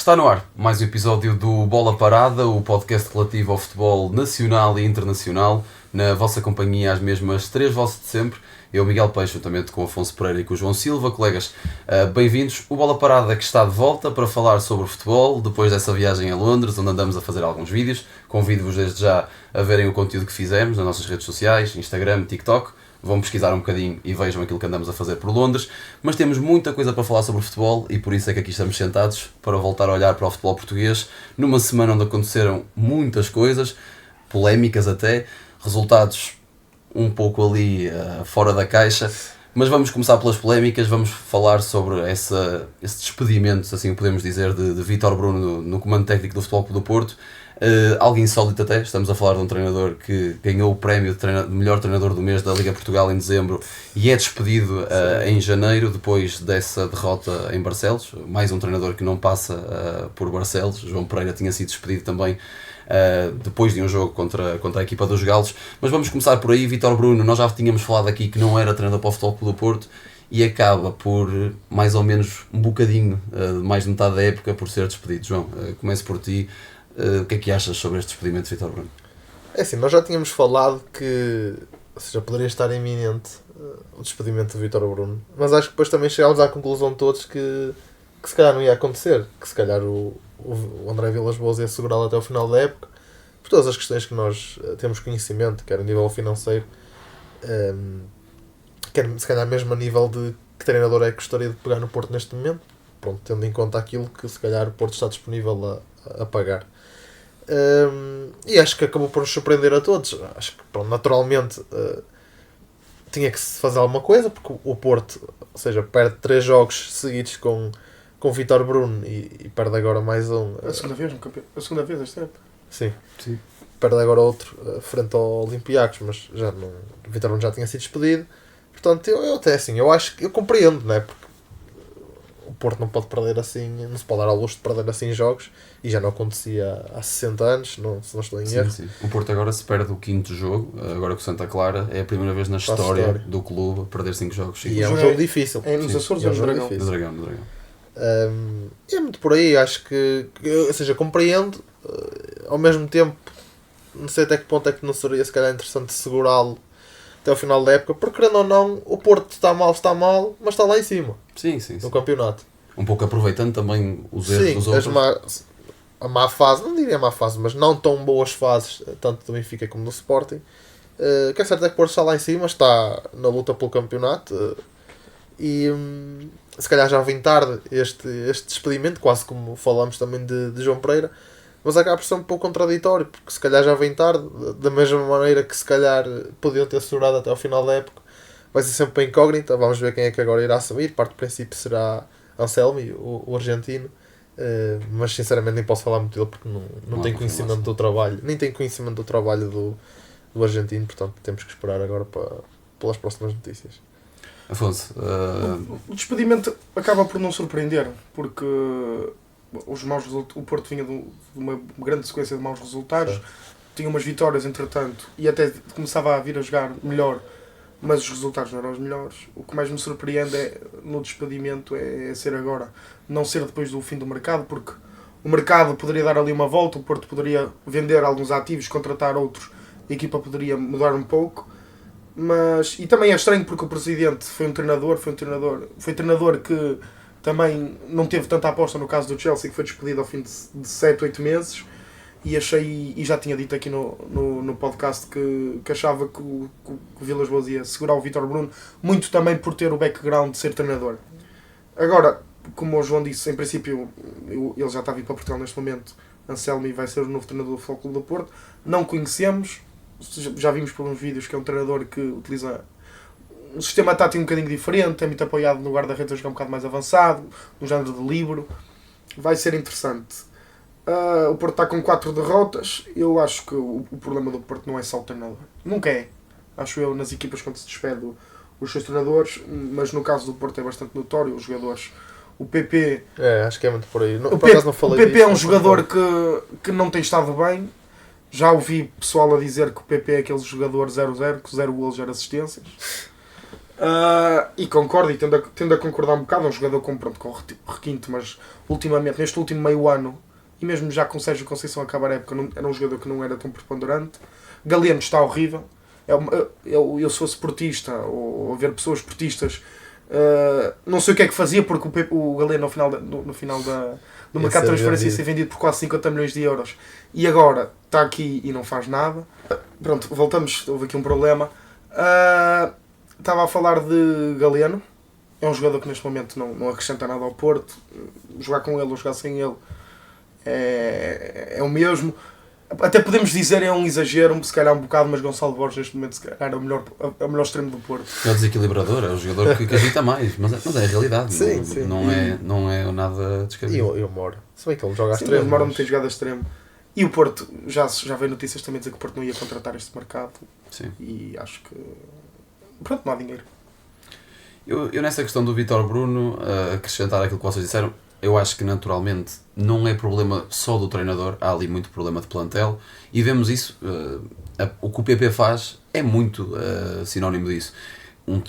Está no ar mais um episódio do Bola Parada, o podcast relativo ao futebol nacional e internacional, na vossa companhia as mesmas três vozes de sempre. Eu, Miguel Peixe, juntamente com o Afonso Pereira e com o João Silva. Colegas, bem-vindos. O Bola Parada que está de volta para falar sobre futebol, depois dessa viagem a Londres, onde andamos a fazer alguns vídeos. Convido-vos desde já a verem o conteúdo que fizemos nas nossas redes sociais, Instagram, TikTok. Vão pesquisar um bocadinho e vejam aquilo que andamos a fazer por Londres. Mas temos muita coisa para falar sobre futebol e por isso é que aqui estamos sentados para voltar a olhar para o futebol português numa semana onde aconteceram muitas coisas, polémicas até, resultados um pouco ali fora da caixa. Mas vamos começar pelas polémicas, vamos falar sobre esse despedimento, se assim podemos dizer, de Vítor Bruno no comando técnico do Futebol Clube do Porto. Algo insólito até, estamos a falar de um treinador que ganhou o prémio de melhor treinador do mês da Liga Portugal em dezembro e é despedido em janeiro, depois dessa derrota em Barcelos. Mais um treinador que não passa por Barcelos. João Pereira tinha sido despedido também depois de um jogo contra a equipa dos Galos. Mas vamos começar por aí. Vítor Bruno, nós já tínhamos falado aqui que não era treinador para o Futebol Clube do Porto e acaba por mais ou menos um bocadinho, mais de metade da época, por ser despedido. João, começo por ti. O que é que achas sobre este despedimento de Vítor Bruno? É assim, nós já tínhamos falado que, ou seja, poderia estar iminente o despedimento de Vítor Bruno, mas acho que depois também chegámos à conclusão todos que se calhar não ia acontecer, que se calhar o André Vilas-Boas ia segurá-lo até o final da época, por todas as questões que nós temos conhecimento, quer a nível financeiro, quer se calhar mesmo a nível de que treinador é que gostaria de pegar no Porto neste momento, pronto, tendo em conta aquilo que se calhar o Porto está disponível a pagar. E acho que acabou por nos surpreender a todos. Acho que pronto, naturalmente tinha que se fazer alguma coisa, porque o Porto, ou seja, perde 3 jogos seguidos com Vítor Bruno e perde agora mais um. A segunda vez este ano. Sim. Perde agora outro frente ao Olympiacos, mas Vítor Bruno já tinha sido despedido. Portanto, eu até assim, eu acho que eu compreendo, não é? Porque o Porto não pode perder assim, não se pode dar ao luxo de perder assim jogos, e já não acontecia há 60 anos, se não estou em erro. Sim. O Porto agora se perde o 5º jogo, agora com o Santa Clara, é a primeira vez na história do clube a perder 5 jogos. E é um jogo difícil. É nos Açores ou no Dragão? No Dragão. É muito por aí, acho que ou seja, compreendo, ao mesmo tempo, não sei até que ponto é que não seria se calhar interessante segurá-lo até ao final da época, porque querendo ou não, o Porto está mal, mas está lá em cima. Sim. No campeonato. Um pouco aproveitando também os erros dos outros. A má fase, não diria má fase, mas não tão boas fases, tanto do Benfica como do Sporting. O que é certo é que o Porto está lá em cima, está na luta pelo campeonato, e se calhar já vem tarde este despedimento, quase como falamos também de João Pereira, mas acaba por ser um pouco contraditório, porque se calhar já vem tarde, da mesma maneira que se calhar podiam ter segurado até ao final da época. Vai ser sempre para incógnita, vamos ver quem é que agora irá assumir. Parte do princípio será Anselmi, o argentino, mas sinceramente nem posso falar muito dele porque não tenho conhecimento do trabalho, nem tenho conhecimento do trabalho do argentino, portanto temos que esperar agora pelas próximas notícias. Afonso, o despedimento acaba por não surpreender, porque o Porto vinha de uma grande sequência de maus resultados, tinha umas vitórias entretanto e até começava a vir a jogar melhor, mas os resultados não eram os melhores. O que mais me surpreende no despedimento é ser agora, não ser depois do fim do mercado, porque o mercado poderia dar ali uma volta, o Porto poderia vender alguns ativos, contratar outros, a equipa poderia mudar um pouco, e também é estranho porque o presidente foi treinador que também não teve tanta aposta no caso do Chelsea, que foi despedido ao fim de 7, 8 meses, e já tinha dito aqui no podcast que achava que o Vilas-Boas ia segurar o Vítor Bruno, muito também por ter o background de ser treinador. Agora, como o João disse, em princípio ele já está a vir para Portugal neste momento, Anselmi vai ser o novo treinador do Futebol Clube do Porto, não conhecemos, já vimos por uns vídeos que é um treinador que utiliza um sistema tático um bocadinho diferente, é muito apoiado no guarda-redes a jogar um bocado mais avançado, no género de livro, vai ser interessante. O Porto está com 4 derrotas. Eu acho que o problema do Porto não é só o treinador. Nunca é. Acho eu, nas equipas quando se despede os seus treinadores, mas no caso do Porto é bastante notório. Os jogadores, o PP... acho que é muito por aí. O PP é um jogador que não tem estado bem. Já ouvi pessoal a dizer que o PP é aquele jogador 0-0, que 0 golos, 0 assistências. E concordo, e tendo a concordar um bocado, é um jogador com requinte, mas ultimamente, neste último meio ano, e mesmo já com o Sérgio Conceição a acabar a época, era um jogador que não era tão preponderante. Galeno está horrível. Eu sou esportista, ou a ver pessoas esportistas, não sei o que é que fazia, porque o Galeno no final do mercado de transferência ia ser vendido por quase 50 milhões de euros, e agora está aqui e não faz nada. Pronto, voltamos, houve aqui um problema. Estava a falar de Galeno, é um jogador que neste momento não acrescenta nada ao Porto. Jogar com ele ou jogar sem ele é o mesmo. Até podemos dizer é um exagero, se calhar um bocado, mas Gonçalo Borges neste momento se calhar é o melhor extremo do Porto. É o desequilibrador, é o jogador que agita mais, mas é a realidade, Sim, sim. Não é nada descabido. E eu moro. Se bem que ele joga a Sim, extremo. o Moro não tem jogado a extremo. E o Porto, já veio notícias também dizer que o Porto não ia contratar este mercado. Sim. E acho que pronto, não há dinheiro. Eu nessa questão do Vítor Bruno, acrescentar aquilo que vocês disseram, eu acho que naturalmente não é problema só do treinador, há ali muito problema de plantel, e vemos isso, o que o PP faz é muito sinónimo disso.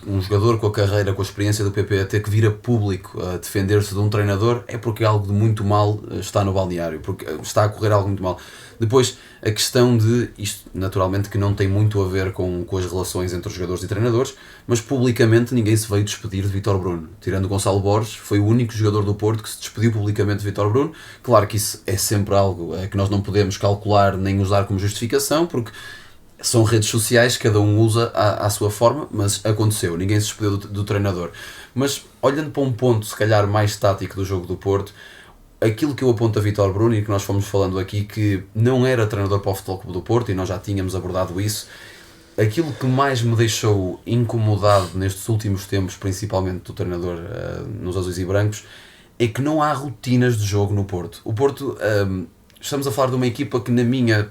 Um jogador com a carreira, com a experiência do PP a ter que vir a público a defender-se de um treinador é porque algo de muito mal está no balneário, porque está a correr algo muito mal. Depois, a questão de isto, naturalmente, que não tem muito a ver com as relações entre os jogadores e treinadores, mas publicamente ninguém se veio despedir de Vítor Bruno. Tirando Gonçalo Borges, foi o único jogador do Porto que se despediu publicamente de Vítor Bruno. Claro que isso é sempre algo que nós não podemos calcular nem usar como justificação, porque são redes sociais, cada um usa à sua forma, mas aconteceu, ninguém se despediu do treinador. Mas olhando para um ponto, se calhar, mais tático do jogo do Porto, aquilo que eu aponto a Vítor Bruno e que nós fomos falando aqui, que não era treinador para o Futebol Clube do Porto, e nós já tínhamos abordado isso, aquilo que mais me deixou incomodado nestes últimos tempos, principalmente do treinador nos azuis e brancos, é que não há rotinas de jogo no Porto. O Porto, estamos a falar de uma equipa que, na minha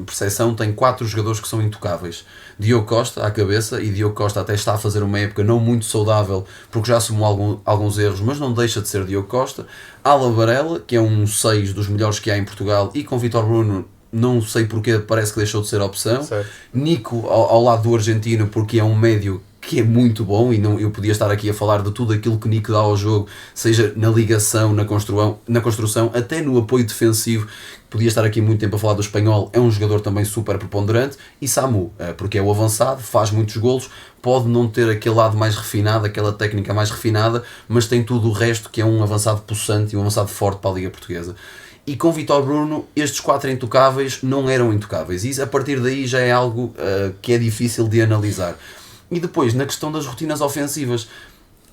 percepção, tem 4 jogadores que são intocáveis. Diogo Costa à cabeça, e Diogo Costa até está a fazer uma época não muito saudável porque já assumiu alguns erros, mas não deixa de ser Diogo Costa. Alan Varela, que é um 6 dos melhores que há em Portugal, e com Vítor Bruno não sei porque parece que deixou de ser a opção. Certo. Nico ao lado do argentino, porque é um médio que é muito bom, e eu podia estar aqui a falar de tudo aquilo que Nico dá ao jogo, seja na ligação, na construção, até no apoio defensivo. Podia estar aqui muito tempo a falar do espanhol, é um jogador também super preponderante. E Samu, porque é o avançado, faz muitos golos, pode não ter aquele lado mais refinado, aquela técnica mais refinada, mas tem tudo o resto, que é um avançado possante e um avançado forte para a Liga Portuguesa. E com Vítor Bruno, estes 4 intocáveis não eram intocáveis, e a partir daí já é algo que é difícil de analisar. E depois, na questão das rotinas ofensivas,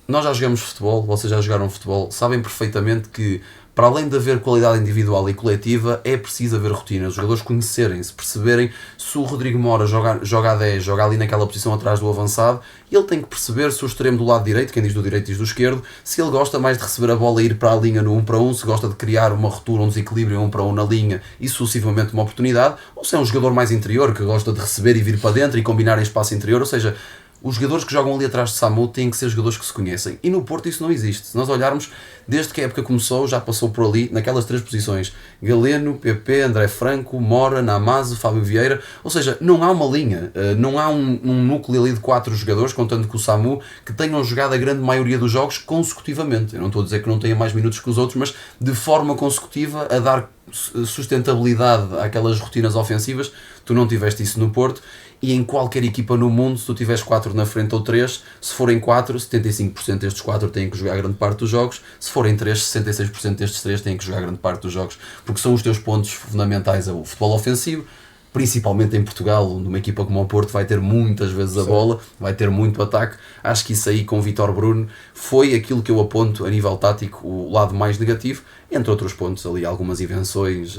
nós já jogamos futebol, vocês já jogaram futebol, sabem perfeitamente que, para além de haver qualidade individual e coletiva, é preciso haver rotinas, os jogadores conhecerem-se, perceberem se o Rodrigo Mora joga a 10, joga ali naquela posição atrás do avançado, e ele tem que perceber se o extremo do lado direito, quem diz do direito diz do esquerdo, se ele gosta mais de receber a bola e ir para a linha no 1 para 1, se gosta de criar uma ruptura, um desequilíbrio 1 para 1 na linha e sucessivamente uma oportunidade, ou se é um jogador mais interior, que gosta de receber e vir para dentro e combinar em espaço interior, ou seja, os jogadores que jogam ali atrás de Samu têm que ser jogadores que se conhecem. E no Porto isso não existe. Se nós olharmos, desde que a época começou, já passou por ali, naquelas 3 posições. Galeno, PP, André Franco, Mora, Namazo, Fábio Vieira. Ou seja, não há uma linha. Não há um núcleo ali de 4 jogadores, contando com o Samu, que tenham jogado a grande maioria dos jogos consecutivamente. Eu não estou a dizer que não tenha mais minutos que os outros, mas de forma consecutiva, a dar sustentabilidade àquelas rotinas ofensivas. Tu não tiveste isso no Porto. E em qualquer equipa no mundo, se tu tiveres 4 na frente ou 3, se forem 4, 75% destes 4 têm que jogar grande parte dos jogos, se forem 3, 66% destes 3 têm que jogar grande parte dos jogos, porque são os teus pontos fundamentais, o futebol ofensivo, principalmente em Portugal, onde uma equipa como o Porto vai ter muitas vezes a bola, vai ter muito ataque. Acho que isso aí com Vítor Bruno foi aquilo que eu aponto a nível tático, o lado mais negativo, entre outros pontos ali, algumas invenções,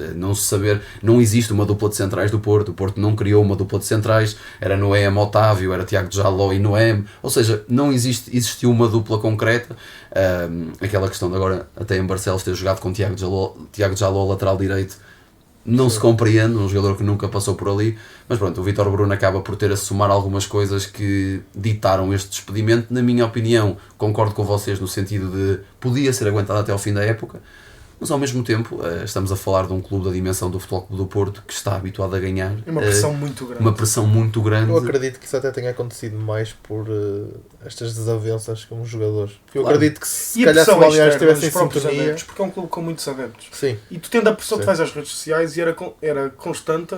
não existe uma dupla de centrais do Porto, o Porto não criou uma dupla de centrais, era Noem, Otávio, era Tiago Jaló e Noem, ou seja, não existiu uma dupla concreta. Aquela questão de agora, até em Barcelos, ter jogado com Tiago Jaló lateral direito, não se compreende, um jogador que nunca passou por ali, mas pronto, o Vítor Bruno acaba por ter a somar algumas coisas que ditaram este despedimento. Na minha opinião, concordo com vocês no sentido de podia ser aguentado até ao fim da época, Mas ao mesmo tempo, estamos a falar de um clube da dimensão do Futebol Clube do Porto que está habituado a ganhar. É uma pressão muito grande. Uma pressão muito grande. Eu acredito que isso até tenha acontecido mais por estas desavenças com os jogadores. Eu Claro. acredito que se E a calhar se o pressão Balneário externa estivesse em dos próprios sintonia... adeptos, porque é um clube com muitos adeptos. Sim, E tu tendo a pressão Sim. que faz às redes sociais e era constante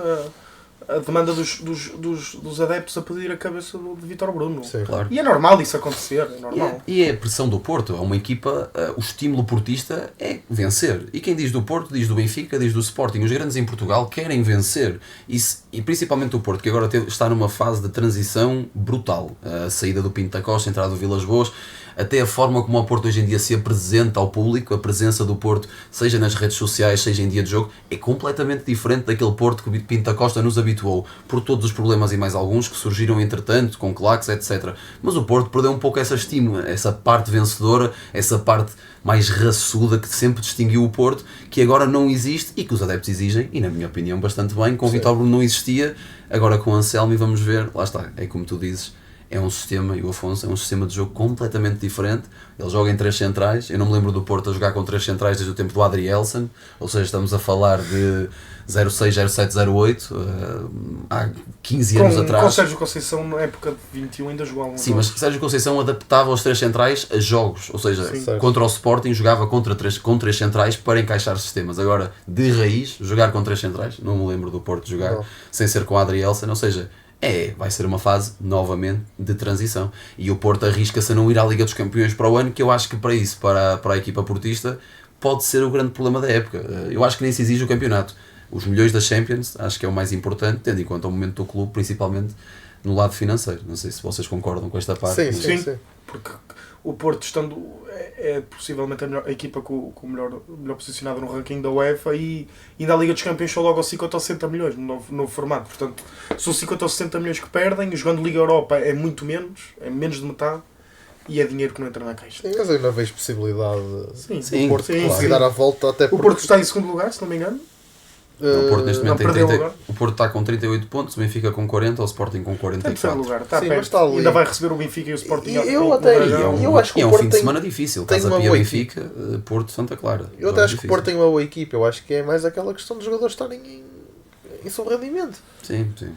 a demanda dos adeptos a pedir a cabeça de Vítor Bruno. sim. Claro. E é normal isso acontecer, é normal. E é a pressão do Porto. É uma equipa, o estímulo portista é vencer. E quem diz do Porto, diz do Benfica, diz do Sporting. Os grandes em Portugal querem vencer. E principalmente o Porto, que agora está numa fase de transição brutal. A saída do Pinto da Costa, a entrada do Vilas Boas, até a forma como o Porto hoje em dia se apresenta ao público, a presença do Porto, seja nas redes sociais, seja em dia de jogo, é completamente diferente daquele Porto que o Pinto da Costa nos habituou, por todos os problemas e mais alguns que surgiram entretanto, com claques, etc. Mas o Porto perdeu um pouco essa estima, essa parte vencedora, essa parte mais raçuda que sempre distinguiu o Porto, que agora não existe e que os adeptos exigem, e na minha opinião bastante bem. Com o Vítor Bruno não existia, agora com o Anselmi vamos ver, lá está, é como tu dizes, é um sistema, e o Afonso, é um sistema de jogo completamente diferente. Ele joga em 3 centrais, eu não me lembro do Porto a jogar com 3 centrais desde o tempo do Adrielson, ou seja, estamos a falar de 06, 07, 08, há 15 anos atrás. Com Sérgio Conceição, na época de 21, ainda jogou alguns Sim, mas jogos. Sérgio Conceição adaptava os 3 centrais a jogos, ou seja, Sim. contra o Sporting jogava com 3 centrais para encaixar sistemas. Agora, de raiz, jogar com 3 centrais, não me lembro do Porto jogar Não. sem ser com Adrielson, ou seja, vai ser uma fase novamente de transição. E o Porto arrisca-se a não ir à Liga dos Campeões para o ano, que eu acho que para isso, para a equipa portista, pode ser o grande problema da época. Eu acho que nem se exige o campeonato. Os milhões da Champions, acho que é o mais importante, tendo em conta o momento do clube, principalmente no lado financeiro. Não sei se vocês concordam com esta parte. Sim, mas- sim, Sim. sim. Porque o Porto estando é possivelmente a equipa com melhor posicionada no ranking da UEFA e ainda a Liga dos Campeões só logo aos 50 ou 60 milhões no novo formato. Portanto, são 50 ou 60 milhões que perdem, jogando Liga Europa é muito menos, é menos de metade e é dinheiro que não entra na caixa. Sim, mas eu ainda vejo possibilidade Sim, Sim, do Porto sim, conseguir sim. dar a volta até O porque... Porto está em segundo lugar, se não me engano. O Porto neste não momento tem perdeu 30, agora. o Porto está com 38 pontos, o Benfica com 40, o Sporting com Está em terceiro 44. lugar, está Sim, perto. mas está ali. Ainda vai receber o Benfica e o Sporting. Eu no até- Dragão. eu acho que é o um Porto fim de tem- semana difícil. tem Casa uma Pia, boa Benfica, Porto, Santa Clara. Eu até acho que o Difícil. Porto tem uma boa equipa. Eu acho que é mais aquela questão dos jogadores estarem em seu rendimento. Sim, sim.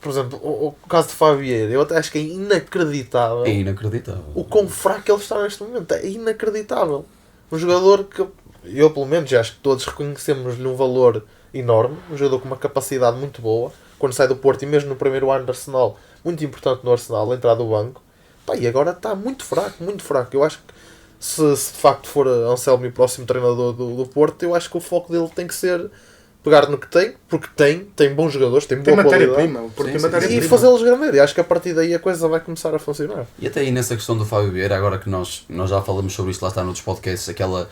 Por exemplo, o caso de Fabieira, eu até acho que é inacreditável É inacreditável. o quão fraco ele está neste momento. É inacreditável. Um jogador que eu, pelo menos, acho que todos reconhecemos-lhe um valor enorme. Um jogador com uma capacidade muito boa. Quando sai do Porto e mesmo no primeiro ano do Arsenal, muito importante no Arsenal, a entrar do banco. Pá, e agora está muito fraco, muito fraco. Eu acho que se de facto for Anselmi o próximo treinador do Porto, eu acho que o foco dele tem que ser pegar no que tem, porque tem bons jogadores, tem Tem boa qualidade. matéria-prima. O Porto Sim, tem sim, matéria-prima. E fazê-los grandeiro. E acho que a partir daí a coisa vai começar a funcionar. E até aí nessa questão do Fábio Vieira, agora que nós já falamos sobre isto, lá está noutros podcasts, aquela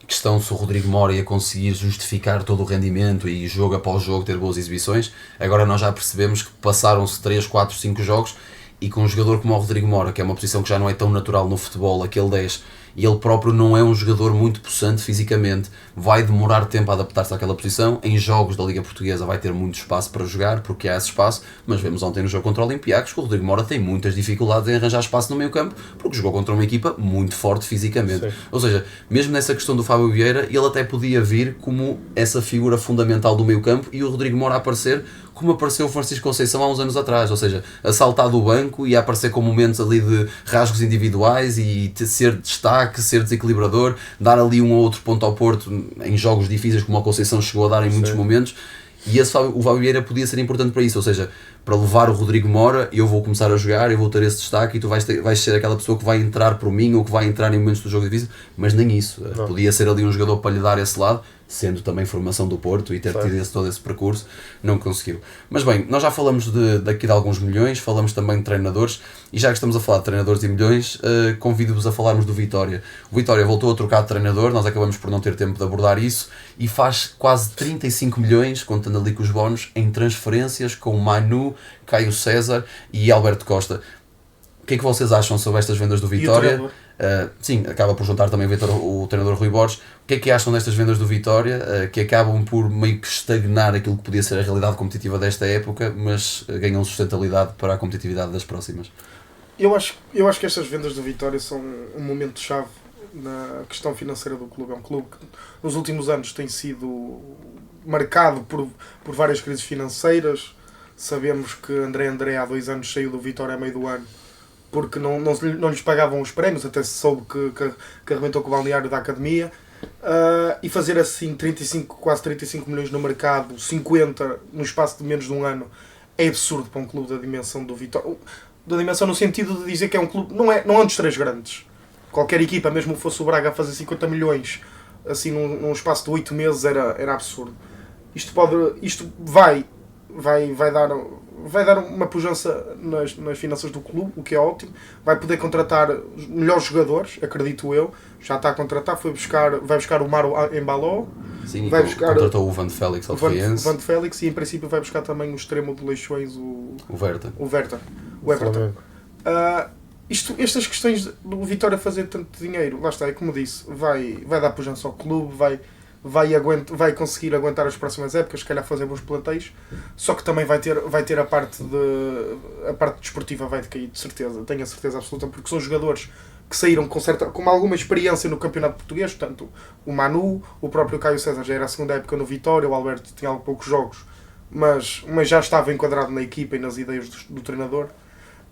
questão se o Rodrigo Mora ia conseguir justificar todo o rendimento e jogo após jogo ter boas exibições, agora nós já percebemos que passaram-se 3, 4, 5 jogos e com um jogador como o Rodrigo Mora, que é uma posição que já não é tão natural no futebol, aquele 10, e ele próprio não é um jogador muito possante fisicamente, vai demorar tempo a adaptar-se àquela posição. Em jogos da Liga Portuguesa vai ter muito espaço para jogar, porque há esse espaço, mas vemos ontem no jogo contra o Olympiacos que o Rodrigo Mora tem muitas dificuldades em arranjar espaço no meio campo, porque jogou contra uma equipa muito forte fisicamente. Sim. Ou seja, mesmo nessa questão do Fábio Vieira, ele até podia vir como essa figura fundamental do meio campo e o Rodrigo Mora aparecer como apareceu o Francisco Conceição há uns anos atrás, ou seja, a saltar do banco e a aparecer com momentos ali de rasgos individuais e ser destaque, ser desequilibrador, dar ali um ou outro ponto ao Porto em jogos difíceis como a Conceição chegou a dar em muitos momentos. E o Fábio Vieira podia ser importante para isso, ou seja, para levar o Rodrigo Mora, eu vou começar a jogar, eu vou ter esse destaque e tu vais ser aquela pessoa que vai entrar por mim ou que vai entrar em momentos do jogo difícil, mas nem isso. Não. Podia ser ali um jogador para lhe dar esse lado, sendo também formação do Porto e ter Certo. tido todo esse percurso, não conseguiu. Mas bem, nós já falamos daqui de alguns milhões, falamos também de treinadores, e já que estamos a falar de treinadores e milhões, convido-vos a falarmos do Vitória. O Vitória voltou a trocar de treinador, nós acabamos por não ter tempo de abordar isso, e faz quase 35 milhões, contando ali com os bónus, em transferências com Manu, Caio César e Alberto Costa. O que é que vocês acham sobre estas vendas do E o Vitória? treinador? Sim, acaba por juntar também o treinador Rui Borges. O que é que acham destas vendas do Vitória, que acabam por meio que estagnar aquilo que podia ser a realidade competitiva desta época, mas ganham sustentabilidade para a competitividade das próximas? Eu acho que estas vendas do Vitória são um momento-chave na questão financeira do clube. É um clube que nos últimos anos tem sido marcado por várias crises financeiras. Sabemos que André há 2 anos saiu do Vitória a meio do ano porque não lhes pagavam os prémios, até se soube que arrebentou com o balneário da academia. E fazer assim quase 35 milhões no mercado, 50 no espaço de menos de um ano, é absurdo para um clube da dimensão do Vitória. Da dimensão no sentido de dizer que é um clube, não é um dos 3 grandes. Qualquer equipa, mesmo que fosse o Braga a fazer 50 milhões assim num espaço de 8 meses, era absurdo. Isto vai dar uma pujança nas finanças do clube, o que é ótimo. Vai poder contratar melhores jogadores, acredito eu. Já está a contratar, vai buscar o Maro Embaló. Sim, contratou o Van de Félix ao Feirense. O Van de Félix, e em princípio vai buscar também o extremo de Leixões, o Everton. Estas questões do Vitória fazer tanto dinheiro, lá está, é como disse, vai dar pujança ao clube, vai conseguir aguentar as próximas épocas, se calhar fazer bons plantéis, só que também vai ter a parte desportiva vai decair, de certeza, tenho a certeza absoluta, porque são jogadores que saíram com alguma experiência no campeonato português, portanto, o Manu, o próprio Caio César já era a segunda época no Vitória, o Alberto tinha algo poucos jogos, mas já estava enquadrado na equipa e nas ideias do treinador.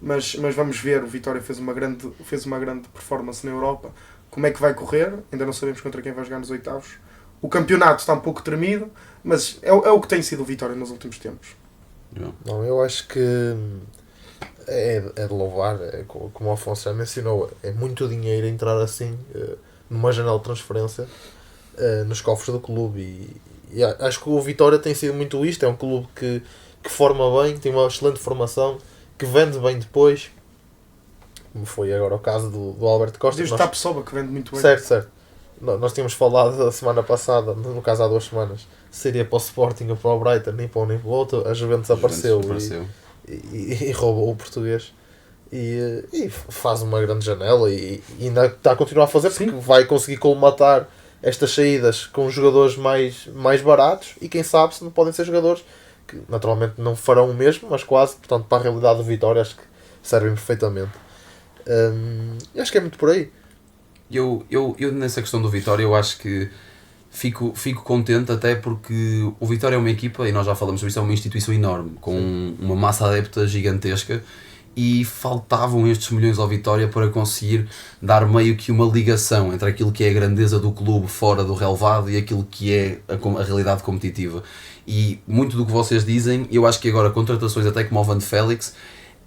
Mas vamos ver, o Vitória fez uma grande performance na Europa. Como é que vai correr? Ainda não sabemos contra quem vai jogar nos oitavos. O campeonato está um pouco tremido, mas é o que tem sido o Vitória nos últimos tempos. Não, eu acho que é de louvar, como o Afonso já mencionou, é muito dinheiro entrar assim numa janela de transferência nos cofres do clube, e acho que o Vitória tem sido muito isto. É um clube que forma bem, tem uma excelente formação, que vende bem depois, como foi agora o caso do Alberto Costa. Desde o Tapsoba, que vende muito bem. Certo. Nós tínhamos falado a semana passada, no caso há 2 semanas, seria para o Sporting ou para o Brighton, nem para um nem para o outro. A Juventus apareceu. E roubou o português. E faz uma grande janela e ainda está a continuar a fazer. Sim. Porque vai conseguir colmatar estas saídas com jogadores mais baratos, e quem sabe se não podem ser jogadores que naturalmente não farão o mesmo, mas quase. Portanto, para a realidade do Vitória, acho que servem perfeitamente. Acho que é muito por aí. Eu nessa questão do Vitória, eu acho que fico contente, até porque o Vitória é uma equipa, e nós já falamos sobre isso, é uma instituição enorme, com uma massa adepta gigantesca, e faltavam estes milhões ao Vitória para conseguir dar meio que uma ligação entre aquilo que é a grandeza do clube fora do relevado e aquilo que é a realidade competitiva. E muito do que vocês dizem, eu acho que agora contratações até como o Van de Félix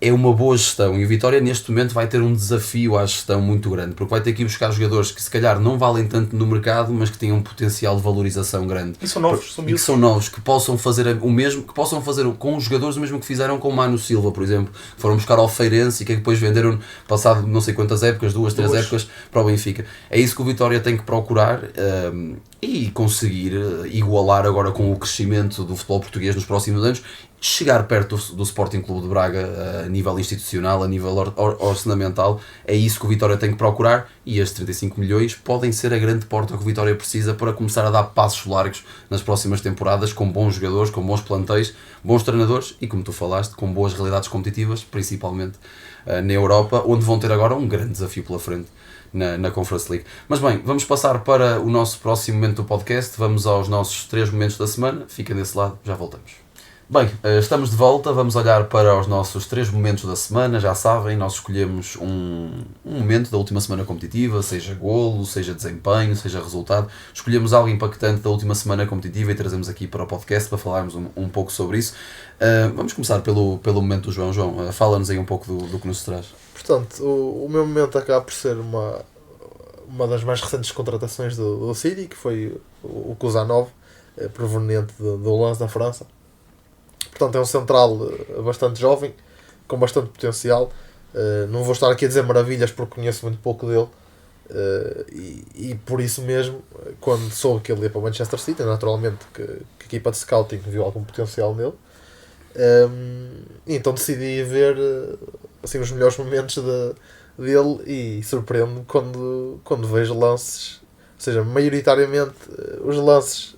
é uma boa gestão, e o Vitória neste momento vai ter um desafio à gestão muito grande, porque vai ter que ir buscar jogadores que se calhar não valem tanto no mercado, mas que tenham um potencial de valorização grande. E são novos, que são novos, que possam fazer o mesmo, que possam fazer com os jogadores o mesmo que fizeram com o Mano Silva, por exemplo, que foram buscar ao Feirense e que depois venderam passado não sei quantas épocas, 2-3 épocas, para o Benfica. É isso que o Vitória tem que procurar e conseguir igualar agora com o crescimento do futebol português nos próximos anos, chegar perto do Sporting Clube de Braga a nível institucional, a nível orçamental. É isso que o Vitória tem que procurar, e estes 35 milhões podem ser a grande porta que o Vitória precisa para começar a dar passos largos nas próximas temporadas, com bons jogadores, com bons plantéis, bons treinadores e, como tu falaste, com boas realidades competitivas, principalmente na Europa, onde vão ter agora um grande desafio pela frente na Conference League. Mas bem, vamos passar para o nosso próximo momento do podcast. Vamos aos nossos 3 momentos da semana. Fica desse lado, já voltamos. Bem, estamos de volta, vamos olhar para os nossos 3 momentos da semana. Já sabem, nós escolhemos um momento da última semana competitiva, seja golo, seja desempenho, seja resultado. Escolhemos algo impactante da última semana competitiva e trazemos aqui para o podcast para falarmos um pouco sobre isso. Vamos começar pelo momento do João. João, fala-nos aí um pouco do que nos traz. Portanto, o meu momento acaba por ser uma das mais recentes contratações do City, que foi o Kuzanov, proveniente do Lens da França. Portanto, é um central bastante jovem, com bastante potencial. Não vou estar aqui a dizer maravilhas porque conheço muito pouco dele. E por isso mesmo, quando soube que ele ia para o Manchester City, naturalmente que a equipa de scouting viu algum potencial nele. Então decidi ver assim, os melhores momentos dele, e surpreendo-me quando vejo lances, ou seja, maioritariamente os lances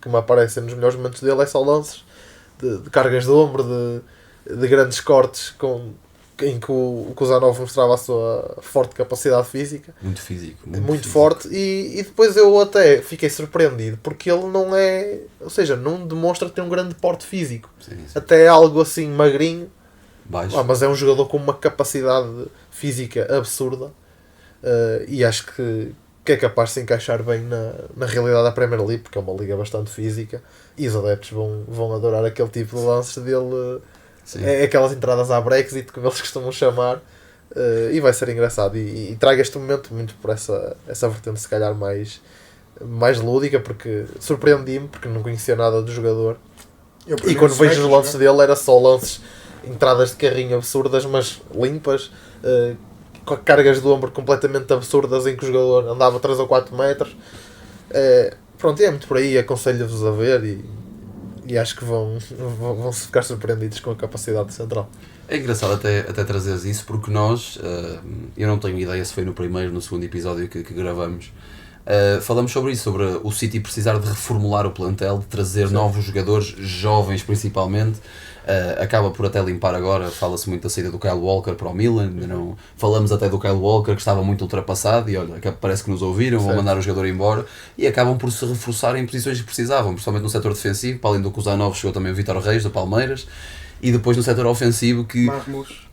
que me aparecem nos melhores momentos dele é só lances de cargas de ombro, de grandes cortes com em que o Kuzanov mostrava a sua forte capacidade física. Muito físico. Muito forte. E depois eu até fiquei surpreendido, porque ele não é... Ou seja, não demonstra ter um grande porte físico. Sim. Até é algo assim magrinho. Baixo. Mas é um jogador com uma capacidade física absurda. E acho que é capaz de se encaixar bem na realidade da Premier League, porque é uma liga bastante física. E os adeptos vão adorar aquele tipo de lances dele... É aquelas entradas à Brexit, como eles costumam chamar, e vai ser engraçado. E trago este momento muito por essa vertente, se calhar, mais lúdica, porque surpreendi-me, porque não conhecia nada do jogador. E quando vejo os lances dele, era só lances, entradas de carrinho absurdas, mas limpas, com cargas de ombro completamente absurdas, em que o jogador andava 3 ou 4 metros. Pronto, é muito por aí, aconselho-vos a ver e acho que vão ficar surpreendidos com a capacidade central. É engraçado até trazeres isso, porque nós, eu não tenho ideia se foi no primeiro ou no segundo episódio que gravamos, falamos sobre isso, sobre o City precisar de reformular o plantel, de trazer novos jogadores, jovens principalmente. Acaba por até limpar agora, fala-se muito da saída do Kyle Walker para o Milan, não, falamos até do Kyle Walker que estava muito ultrapassado e olha, parece que nos ouviram, vão mandar o jogador embora e acabam por se reforçar em posições que precisavam, principalmente no setor defensivo, para além do Kuzanov chegou também o Vítor Reis do Palmeiras. E depois no setor ofensivo, que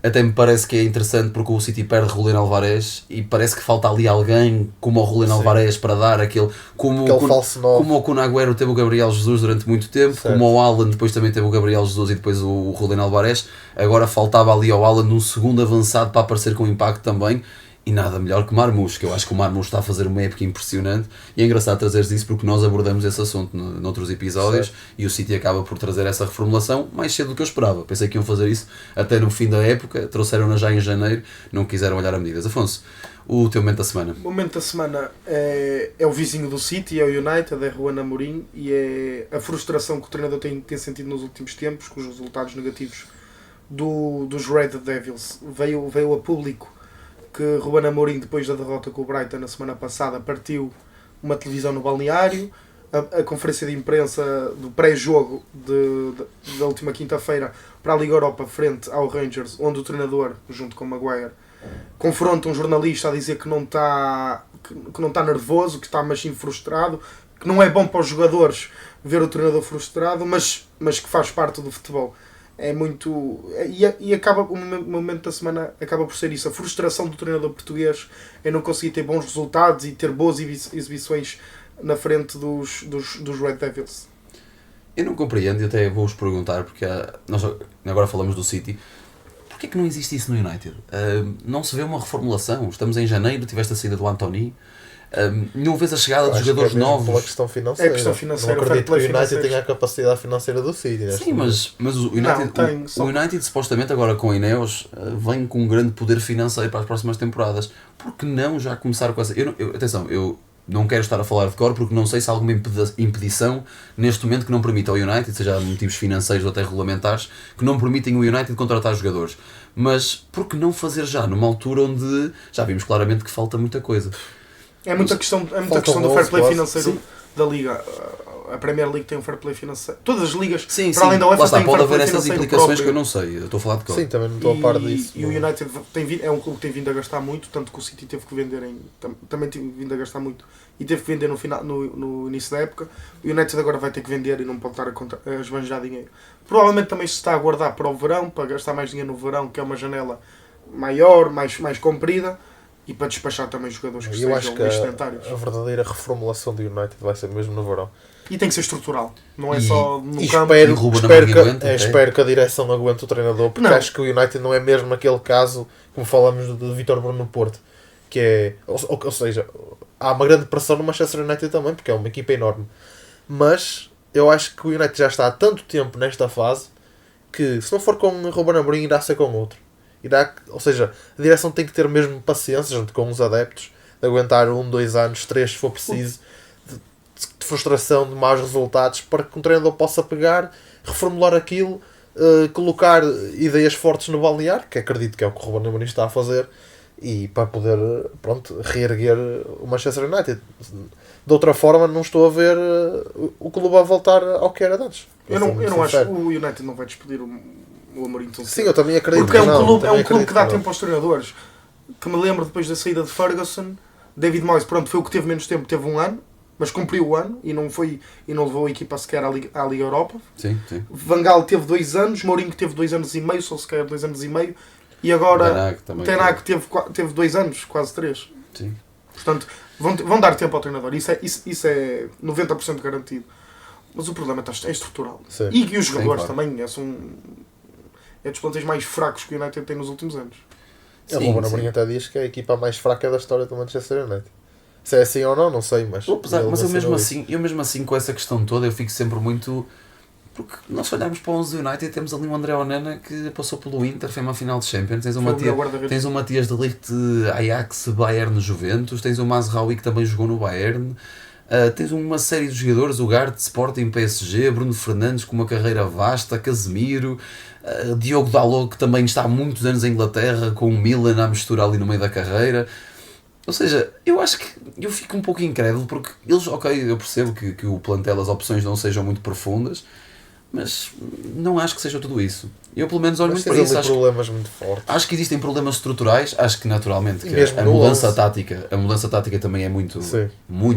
até me parece que é interessante, porque o City perde Julián Alvarez e parece que falta ali alguém como o Julián Alvarez para dar aquele como o Kun Agüero teve o Gabriel Jesus durante muito tempo, certo. Como o Haaland depois também teve o Gabriel Jesus e depois o Julián Alvarez. Agora faltava ali ao Haaland um segundo avançado para aparecer com impacto também. E nada melhor que Marmoush, que eu acho que o Marmoush está a fazer uma época impressionante e é engraçado trazeres isso porque nós abordamos esse assunto noutros episódios, certo. E o City acaba por trazer essa reformulação mais cedo do que eu esperava. Pensei que iam fazer isso até no fim da época, trouxeram-na já em janeiro, não quiseram olhar a medidas. Afonso, o teu momento da semana? O momento da semana é o vizinho do City, é o United, é Ruben Amorim e é a frustração que o treinador tem sentido nos últimos tempos com os resultados negativos dos Red Devils. Veio a público que Ruben Amorim, depois da derrota com o Brighton na semana passada, partiu uma televisão no balneário. A conferência de imprensa do pré-jogo da última quinta-feira para a Liga Europa frente ao Rangers, onde o treinador, junto com o Maguire, confronta um jornalista a dizer que não está nervoso, que está mas sim frustrado, que não é bom para os jogadores ver o treinador frustrado, mas que faz parte do futebol. É muito... E acaba, o momento da semana acaba por ser isso. A frustração do treinador português em não conseguir ter bons resultados e ter boas exibições na frente dos Red Devils. Eu não compreendo e até vou-vos perguntar, porque nós agora falamos do City. Porquê que não existe isso no United? Não se vê uma reformulação. Estamos em janeiro, tiveste a saída do Antony. Não vês a chegada de jogadores novos. Pela questão financeira. É questão financeira. Não acredito que o United tenha a capacidade financeira do City. Sim, mas o United, o United supostamente agora com a Ineos vem com um grande poder financeiro para as próximas temporadas. Por que não já começar com essa... Atenção, eu não quero estar a falar de cor porque não sei se há alguma impedição neste momento que não permita ao United, seja motivos financeiros ou até regulamentares, que não permitem o United contratar jogadores. Mas por que não fazer já, numa altura onde já vimos claramente que falta muita coisa? É muita questão do fair play financeiro da Liga. A Premier League tem um fair play financeiro. Todas as ligas, para além da UEFA, têm um fair play financeiro. Pode haver essas implicações próprio. Que eu não sei. Eu estou a falar de cor. Sim, também não estou a par disso. E o United é um clube que tem vindo a gastar muito, tanto que o City teve que vender também teve vindo a gastar muito e teve que vender no início da época. O United agora vai ter que vender e não pode estar a esbanjar dinheiro. Provavelmente também se está a guardar para o verão, para gastar mais dinheiro no verão, que é uma janela maior, mais comprida. E para despachar também jogadores que sejam sedentários. A verdadeira reformulação do United vai ser mesmo no verão. E tem que ser estrutural. Não é só no campo. Espero que a direção aguente o treinador, porque acho que o United não é mesmo aquele caso, como falamos de Vítor Bruno no Porto, que é... Ou seja, há uma grande pressão no Manchester United também, porque é uma equipa enorme. Mas eu acho que o United já está há tanto tempo nesta fase que, se não for com o Ruben Amorim, irá ser com outro. Ou seja, a direção tem que ter mesmo paciência junto com os adeptos de aguentar 1, 2 anos, 3 se for preciso de frustração, de maus resultados, para que um treinador possa pegar, reformular aquilo, colocar ideias fortes no balneário, que acredito que é o que o Ruben Amorim está a fazer, e para poder reerguer o Manchester United. De outra forma, não estou a ver o clube a voltar ao que era antes. Eu não acho que o United não vai despedir o Amorim tão Sim, cedo. eu também acredito Porque é um clube, também que dá acredito tempo aos treinadores. Que me lembro depois da saída de Ferguson, David Moyes, pronto, foi o que teve menos tempo, teve um ano, mas cumpriu o ano e não levou a equipa sequer à Liga Europa. Sim, sim. Van Gaal teve 2 anos, Mourinho teve 2 anos e meio, só se calhar 2 anos e meio, e agora Ten teve 2 anos, quase 3. Sim. Portanto, vão dar tempo ao treinador, isso é 90% garantido. Mas o problema é estrutural. Sim. E os jogadores claro. também é dos plantéis mais fracos que o United tem nos últimos anos. O Ruben Amorim até diz que é a equipa mais fraca da história do Manchester United. Se é assim ou não sei, mas... Mas eu mesmo assim, com essa questão toda, eu fico sempre muito... Porque nós olhamos para o 11 do United e temos ali um André Onana que passou pelo Inter, foi uma final de Champions, tens o Matias de Ligt, Ajax, Bayern, Juventus, tens o Mazraoui que também jogou no Bayern, tens uma série de jogadores, o Gart, Sporting, PSG, Bruno Fernandes com uma carreira vasta, Casemiro, Diogo Dalot que também está há muitos anos em Inglaterra, com o Milan à mistura ali no meio da carreira. Ou seja, eu acho que eu fico um pouco incrédulo porque eles, ok, eu percebo que o plantel, as opções não sejam muito profundas, mas não acho que seja tudo isso. Eu pelo menos olho muito para isso. Problemas muito fortes. Acho que existem problemas estruturais, acho que naturalmente que a mudança tática também é muito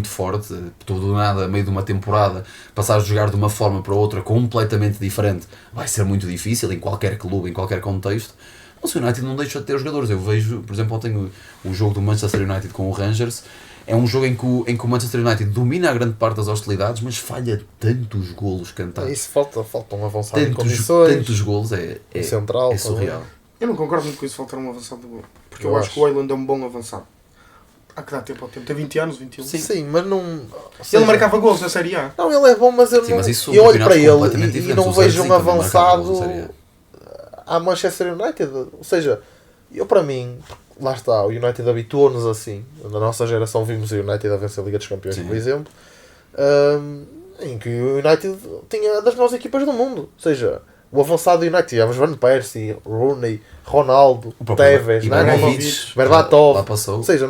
forte. Tu do nada, a meio de uma temporada, passar a jogar de uma forma para outra completamente diferente, vai ser muito difícil em qualquer clube, em qualquer contexto. Mas o United não deixa de ter jogadores. Eu vejo, por exemplo, ontem o jogo do Manchester United com o Rangers. É um jogo em que o Manchester United domina a grande parte das hostilidades, mas falha tantos golos cantados. Isso falta um avançado em condições. Tantos golos, é central, é surreal. Eu não concordo muito com isso, faltar um avançado de gol. Porque eu acho que o Højlund é um bom avançado. Há que dar tempo ao tempo. Tem 20 anos, 21. Sim, mas não... Ele marcava golos na Série A. Não, ele é bom, mas eu olho para ele e não vejo um avançado à Manchester United. Ou seja, eu para mim... Lá está, o United habituou-nos assim. Na nossa geração vimos o United a vencer a Liga dos Campeões, por exemplo, em que o United tinha das melhores equipas do mundo. Ou seja, o avançado do United, tivemos Van Persie, Rooney, Ronaldo, Tevez, Berbatov. Ou seja,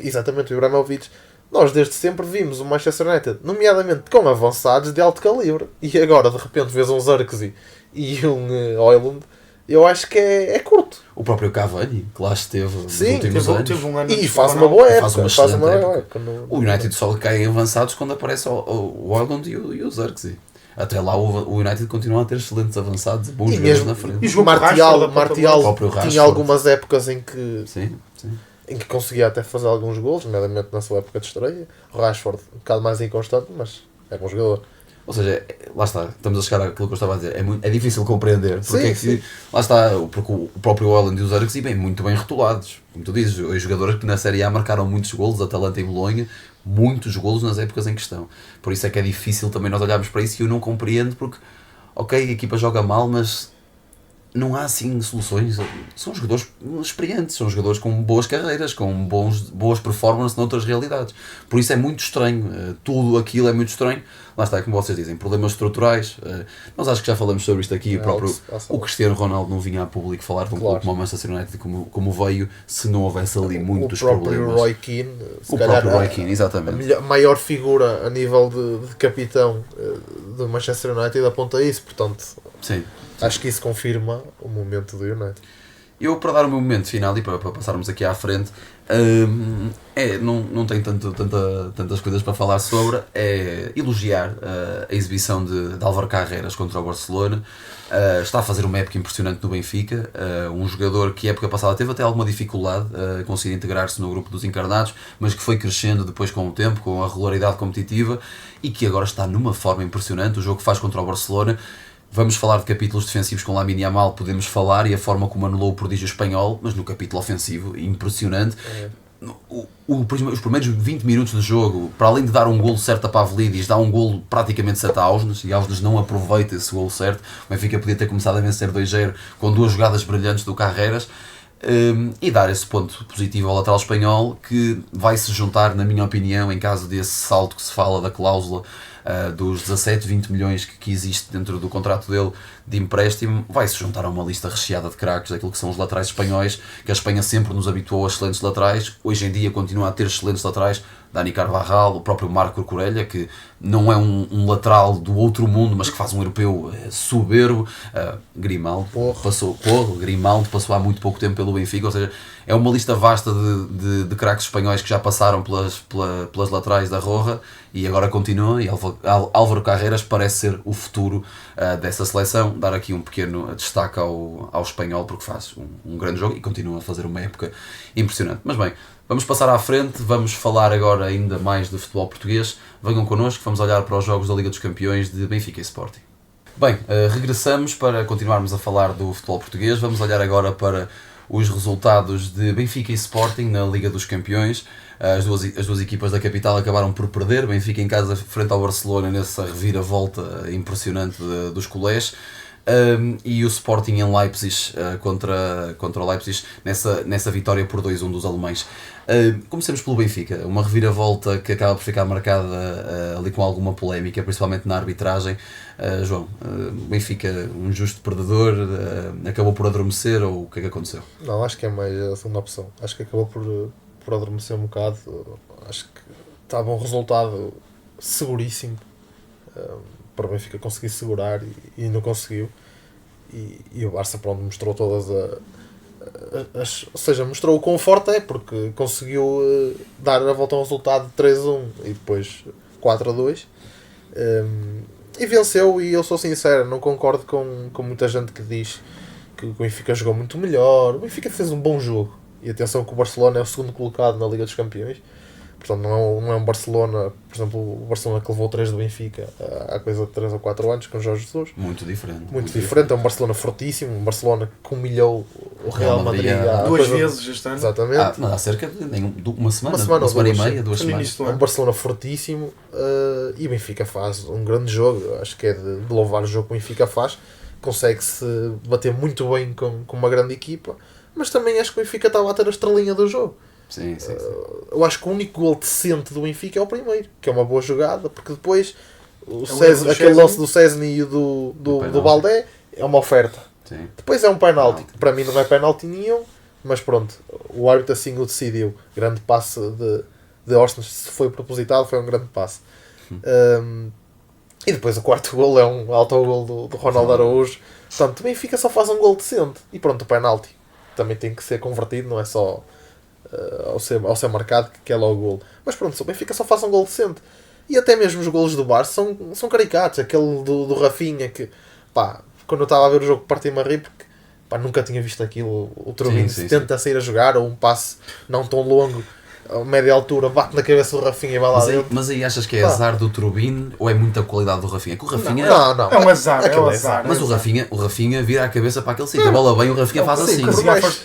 exatamente o Ibrahimovic. Nós desde sempre vimos o Manchester United, nomeadamente com avançados de alto calibre. E agora de repente vês um Zirkzee e um Højlund. Eu acho que é curto. O próprio Cavani, que lá esteve nos últimos anos. Teve um ano e faz uma boa época. Faz uma época. O United só cai em avançados quando aparece o Højlund e o Zirkzee. Até lá o United continua a ter excelentes avançados, bons jogadores na frente. E o Martial tinha algumas épocas em que conseguia até fazer alguns golos, nomeadamente na sua época de estreia. O Rashford, um bocado mais inconstante, mas é bom jogador. Ou seja, lá está, estamos a chegar àquilo que eu estava a dizer, é difícil compreender, porque lá está, porque o próprio Højlund e os Zirkzee bem muito bem rotulados, como tu dizes, os jogadores que na Série A marcaram muitos golos, Atalanta e Bolonha, muitos golos nas épocas em questão, por isso é que é difícil também nós olharmos para isso e eu não compreendo porque, ok, a equipa joga mal, mas não há assim soluções, são jogadores experientes, são jogadores com boas carreiras, com boas performances noutras realidades, por isso é muito estranho, tudo aquilo é muito estranho. Lá está, como vocês dizem, problemas estruturais, nós acho que já falamos sobre isto aqui, o Cristiano Ronaldo não vinha a público falar de um clube como o Manchester United como veio, se não houvesse ali muitos problemas. O próprio Roy Keane, exatamente. A maior figura a nível de capitão do Manchester United aponta isso, portanto... Sim. Acho que isso confirma o momento do United. Eu, para dar o meu momento final e para passarmos aqui à frente, não tenho tantas coisas para falar sobre, é elogiar a exibição de Álvaro Carreras contra o Barcelona. Está a fazer uma época impressionante no Benfica, um jogador que a época passada teve até alguma dificuldade a conseguir integrar-se no grupo dos encarnados, mas que foi crescendo depois com o tempo, com a regularidade competitiva e que agora está numa forma impressionante. O jogo que faz contra o Barcelona, vamos falar de capítulos defensivos com Lamine Yamal, podemos falar, e a forma como anulou o prodígio espanhol, mas no capítulo ofensivo, impressionante. Os primeiros 20 minutos de jogo, para além de dar um golo certo a Pavlidis, dá um golo praticamente certo a Ausnes, e Ausnes não aproveita esse golo certo. O Benfica podia ter começado a vencer 2-0 com duas jogadas brilhantes do Carreras, e dar esse ponto positivo ao lateral espanhol, que vai se juntar, na minha opinião, em caso desse salto que se fala da cláusula dos 17, 20 milhões que existe dentro do contrato dele de empréstimo, vai-se juntar a uma lista recheada de craques daquilo que são os laterais espanhóis, que a Espanha sempre nos habituou a excelentes laterais, hoje em dia continua a ter excelentes laterais, Dani Carvajal, o próprio Marco Corelha, que não é um lateral do outro mundo, mas que faz um europeu soberbo. Grimaldo passou há muito pouco tempo pelo Benfica, ou seja, é uma lista vasta de craques espanhóis que já passaram pelas laterais da Roja e agora continua, e Álvaro Carreras parece ser o futuro dessa seleção. Dar aqui um pequeno destaque ao espanhol, porque faz um grande jogo e continua a fazer uma época impressionante. Mas bem, vamos passar à frente, vamos falar agora ainda mais de futebol português. Venham connosco, vamos olhar para os jogos da Liga dos Campeões de Benfica e Sporting. Bem, regressamos para continuarmos a falar do futebol português. Vamos olhar agora para os resultados de Benfica e Sporting na Liga dos Campeões. As duas equipas da capital acabaram por perder. Benfica em casa frente ao Barcelona nessa reviravolta impressionante dos culés. E o Sporting em Leipzig contra o Leipzig nessa vitória por 2-1 dos alemães. Comecemos pelo Benfica, uma reviravolta que acaba por ficar marcada ali com alguma polémica, principalmente na arbitragem. João, o Benfica, um justo perdedor, acabou por adormecer, ou o que é que aconteceu? Não, acho que é mais a segunda opção. Acho que acabou por adormecer um bocado. Acho que estava um resultado seguríssimo para o Benfica conseguir segurar e não conseguiu. E o Barça, pronto, mostrou todas ou seja, mostrou o quão forte é, porque conseguiu dar a volta ao resultado de 3-1 e depois 4-2 e venceu. E eu sou sincero, não concordo com muita gente que diz que o Benfica jogou muito melhor. O Benfica fez um bom jogo, e atenção que o Barcelona é o segundo colocado na Liga dos Campeões. Portanto, não é um Barcelona, por exemplo, o Barcelona que levou 3 do Benfica há coisa de 3 ou 4 anos com o Jorge Jesus. Muito diferente. Muito diferente. É um Barcelona fortíssimo, um Barcelona que humilhou o Real Madrid duas vezes este ano. Exatamente. Mas há cerca de uma semana e meia, 2 semanas. É um Barcelona fortíssimo, e o Benfica faz um grande jogo. Acho que é de louvar o jogo que o Benfica faz. Consegue-se bater muito bem com uma grande equipa, mas também acho que o Benfica estava a ter a estrelinha do jogo. Sim. Eu acho que o único gol decente do Benfica é o primeiro, que é uma boa jogada, porque depois aquele lance do Szczesny e do Baldé é uma oferta. Sim. Depois é um penalti, que para mim não é penalti nenhum, mas pronto, o árbitro assim o decidiu. Grande passe de Orsnes, se foi propositado, foi um grande passe. E depois o quarto gol é um autogol do Ronaldo Araújo. Portanto, o Benfica só faz um gol decente. E pronto, o penalti também tem que ser convertido, não é só ao ser marcado que é logo o gol. Mas pronto, o Benfica só faz um gol decente. E até mesmo os golos do Barça são caricatos. Aquele do Rafinha, que quando eu estava a ver o jogo parti-me a rir, porque nunca tinha visto aquilo. O Trubin tenta sair a jogar, ou um passe não tão longo, a média altura, bate na cabeça do Rafinha e vai lá dentro. Mas aí achas que é azar do Trubin ou é muita qualidade do Rafinha? Que o Rafinha não. É um azar, é um azar. Mas o Rafinha vira a cabeça para aquele sítio. A bola bem, o Rafinha faz assim.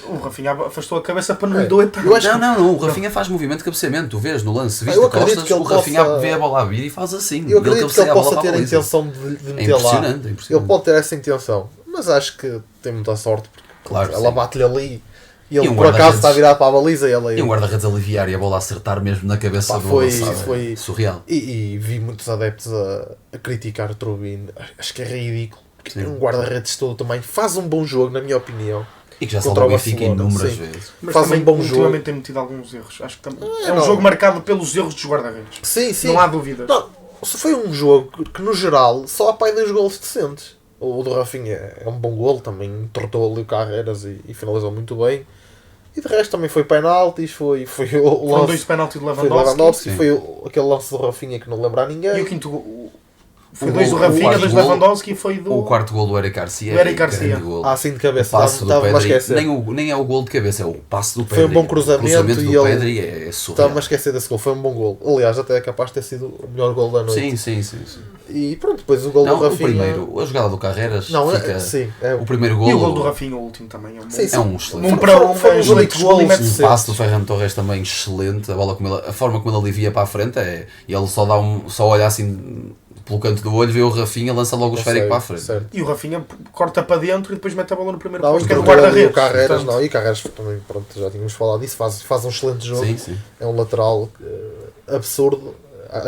O Rafinha afastou a cabeça para não lhe doer tanto. Não, o Rafinha faz movimento de cabeceamento. Tu vês no lance, viste de costas, o Rafinha vê a bola a vir e faz assim. Eu acredito que ele possa ter a intenção de meter lá. É impressionante. Ele pode ter essa intenção, mas acho que tem muita sorte, porque ela bate-lhe ali. E ele por acaso está virado para a baliza e um guarda-redes aliviar e a bola acertar mesmo na cabeça do avançado. Foi surreal. E vi muitos adeptos a criticar o Trubin. Acho que é ridículo. Porque um guarda-redes todo também faz um bom jogo, na minha opinião. E que já salvou o Benfica inúmeras vezes. Mas faz um bom jogo. Ultimamente tem metido alguns erros. Acho que é um jogo marcado pelos erros dos guarda-redes. Sim. Não há dúvidas. Não, foi um jogo que no geral só há 2 golos decentes. O do Rafinha é um bom golo, também tortou ali o Carreras e finalizou muito bem. E de resto também foi penaltis, foi o lance... 2 penaltis de Lewandowski. Foi aquele lance do Rafinha que não lembra a ninguém. E o quinto gol... Foi 2 do Rafinha, 2 do Lewandowski e foi do... O quarto gol do Eric Garcia. Sim, de cabeça. Estava-me a esquecer. Nem é o gol de cabeça, é o passe do Pedri. Foi um bom cruzamento e do Pedri é surreal. Estava-me a esquecer desse gol, foi um bom gol. Aliás, até é capaz de ter sido o melhor gol da noite. Sim. E pronto, depois o gol do Rafinha... O primeiro, a jogada do Carreras fica... O primeiro gol... E o gol do Rafinha, o último também. É um excelente. Foi um excelente gol. O passe do Ferran Torres também excelente. A forma como ele alivia para a frente e ele só olha assim... Pelo canto do olho, vê o Rafinha, lança logo o esférico para a frente. Certo. E o Rafinha corta para dentro e depois mete a bola no primeiro posto, que é do guarda-redes. E o Carreras também, pronto, já tínhamos falado disso, faz um excelente jogo. Sim. É um lateral absurdo.